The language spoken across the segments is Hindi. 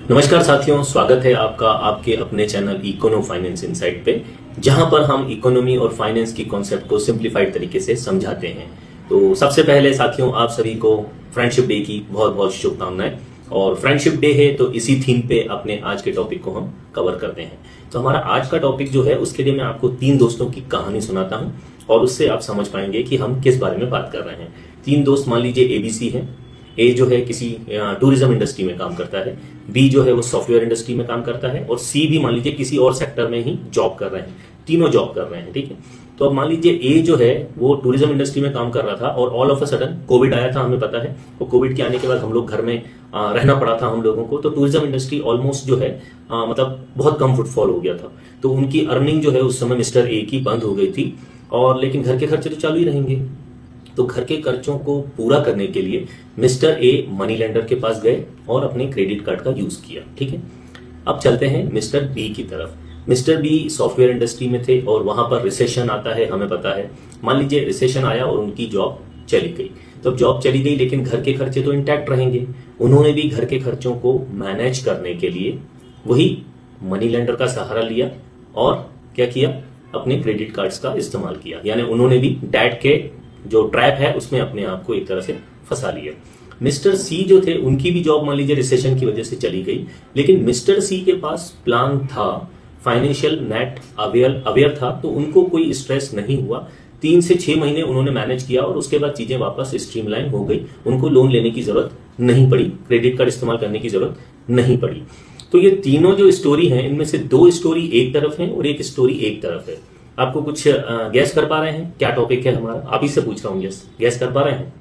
नमस्कार साथियों, स्वागत है आपका आपके अपने चैनल इकोनो फाइनेंस इनसाइट पे, जहां पर हम इकोनॉमी और फाइनेंस की कॉन्सेप्ट को सिंप्लीफाइड तरीके से समझाते हैं। तो सबसे पहले साथियों, आप सभी को फ्रेंडशिप डे की बहुत बहुत शुभकामनाएं। और फ्रेंडशिप डे है तो इसी थीम पे अपने आज के टॉपिक को हम कवर करते हैं। तो हमारा आज का टॉपिक जो है, उसके लिए मैं आपको 3 दोस्तों की कहानी सुनाता हूं और उससे आप समझ पाएंगे कि हम किस बारे में बात कर रहे हैं। 3 दोस्त मान लीजिए एबीसी है। ए जो है किसी टूरिज्म इंडस्ट्री में काम करता है, बी जो है वो सॉफ्टवेयर इंडस्ट्री में काम करता है, और सी भी मान लीजिए किसी और सेक्टर में ही जॉब कर रहे हैं। तीनों जॉब कर रहे हैं, ठीक है। तो अब मान लीजिए ए जो है वो टूरिज्म इंडस्ट्री में काम कर रहा था और all of a sudden Covid आया था, हमें पता है। और कोविड के आने के बाद हम लोग घर में रहना पड़ा था हम लोगों को। तो टूरिज्म इंडस्ट्री ऑलमोस्ट जो है मतलब बहुत कम फुटफॉल हो गया था। तो उनकी अर्निंग जो है उस समय मिस्टर ए की बंद हो गई थी। और लेकिन घर के खर्चे तो चालू ही रहेंगे। तो घर के खर्चों को पूरा करने के लिए मिस्टर ए मनी लेंडर के पास गए और अपने क्रेडिट कार्ड का यूज किया, ठीक है। अब चलते हैं मिस्टर बी की तरफ। मिस्टर बी सॉफ्टवेयर इंडस्ट्री में थे और वहां पर रिसेशन आता है, हमें पता है। मान लीजिए रिसेशन आया और उनकी जॉब चली गई। तो अब जॉब चली गई लेकिन घर के खर्चे तो इंटैक्ट रहेंगे। उन्होंने भी घर के खर्चों को मैनेज करने के लिए वही मनी लेंडर का सहारा लिया और क्या किया, अपने क्रेडिट कार्ड्स का इस्तेमाल किया। यानी उन्होंने भी डैड के जो ट्रैप है उसमें अपने आप को एक तरह से फंसा लिया। मिस्टर सी जो थे, उनकी भी जॉब मान लीजिए रिसेशन की वजह से चली गई, लेकिन मिस्टर सी के पास प्लान था, फाइनेंशियल नेट अवेयर था, तो उनको कोई स्ट्रेस नहीं हुआ। 3 से 6 महीने उन्होंने मैनेज किया और उसके बाद चीजें वापस स्ट्रीमलाइन हो गई। उनको लोन लेने की जरूरत नहीं पड़ी, क्रेडिट कार्ड इस्तेमाल करने की जरूरत नहीं पड़ी। तो ये तीनों जो स्टोरी हैं, इनमें से 2 स्टोरी एक तरफ है और 1 स्टोरी एक तरफ है। आपको कुछ गैस कर पा रहे हैं क्या टॉपिक है हमारा? आप ही से पूछ रहा हूं, गैस कर पा रहे हैं?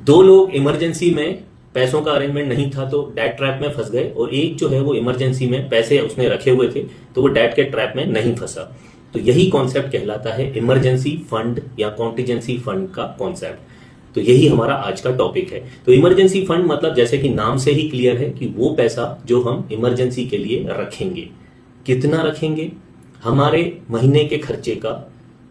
2 लोग इमरजेंसी में पैसों का अरेंजमेंट नहीं था तो डेट ट्रैप में फंस गए, और एक जो है वो इमरजेंसी में पैसे उसने रखे हुए थे तो वो डेट के ट्रैप में नहीं फंसा। तो यही कॉन्सेप्ट कहलाता है इमरजेंसी फंड या कॉन्टिजेंसी फंड का कॉन्सेप्ट। तो यही हमारा आज का टॉपिक है। तो इमरजेंसी फंड मतलब जैसे कि नाम से ही क्लियर है कि वो पैसा जो हम इमरजेंसी के लिए रखेंगे। कितना रखेंगे? हमारे महीने के खर्चे का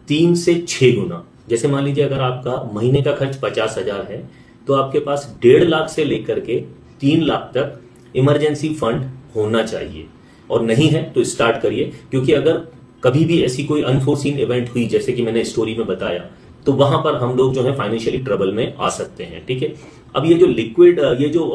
3 से 6 गुना। जैसे मान लीजिए अगर आपका महीने का खर्च 50,000 है तो आपके पास 1.5 लाख से लेकर के 3 लाख तक इमरजेंसी फंड होना चाहिए। और नहीं है तो स्टार्ट करिए, क्योंकि अगर कभी भी ऐसी कोई अनफोर्सीन इवेंट हुई जैसे कि मैंने स्टोरी में बताया, तो वहां पर हम लोग जो है फाइनेंशियली ट्रबल में आ सकते हैं, ठीक है। अब ये जो लिक्विड ये जो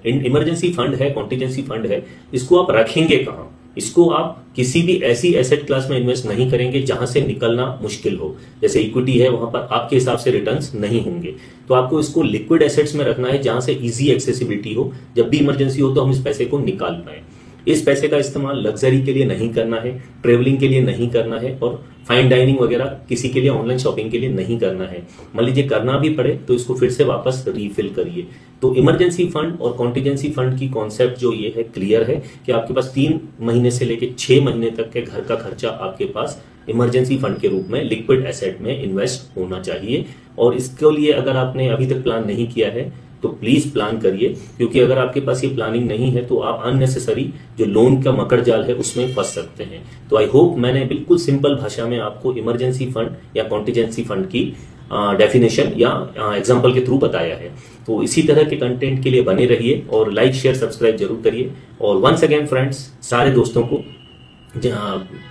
इमरजेंसी फंड है, कॉन्टिजेंसी फंड है, इसको आप रखेंगे कहां? इसको आप किसी भी ऐसी एसेट क्लास में इन्वेस्ट नहीं करेंगे जहां से निकलना मुश्किल हो। जैसे इक्विटी है, वहां पर आपके हिसाब से रिटर्न्स नहीं होंगे। तो आपको इसको लिक्विड एसेट्स में रखना है जहां से इजी एक्सेसिबिलिटी हो। जब भी इमरजेंसी हो तो हम इस पैसे को निकाल पाए। इस पैसे का इस्तेमाल लग्जरी के लिए नहीं करना है, ट्रेवलिंग के लिए नहीं करना है, और फाइन डाइनिंग वगैरह किसी के लिए, ऑनलाइन शॉपिंग के लिए नहीं करना है। मान लीजिए करना भी पड़े तो इसको फिर से वापस रीफिल करिए। तो इमरजेंसी फंड और कॉन्टिजेंसी फंड की कॉन्सेप्ट जो ये है क्लियर है कि आपके पास 3 महीने से लेकर 6 महीने तक के घर का खर्चा आपके पास इमरजेंसी फंड के रूप में लिक्विड एसेट में इन्वेस्ट होना चाहिए। और इसके लिए अगर आपने अभी तक प्लान नहीं किया है तो प्लीज प्लान करिए, क्योंकि अगर आपके पास ये प्लानिंग नहीं है तो आप अननेसेसरी जो लोन का मकड़ जाल है उसमें फंस सकते हैं। तो आई होप मैंने बिल्कुल सिंपल भाषा में आपको इमरजेंसी फंड या कॉन्टिजेंसी फंड की डेफिनेशन या एग्जांपल के थ्रू बताया है। तो इसी तरह के कंटेंट के लिए बने रहिए और लाइक शेयर सब्सक्राइब जरूर करिए। और वंस अगेन फ्रेंड्स, सारे दोस्तों को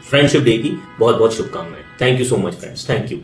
फ्रेंडशिप डे की बहुत बहुत शुभकामनाएं। Thank you so much friends, thank you.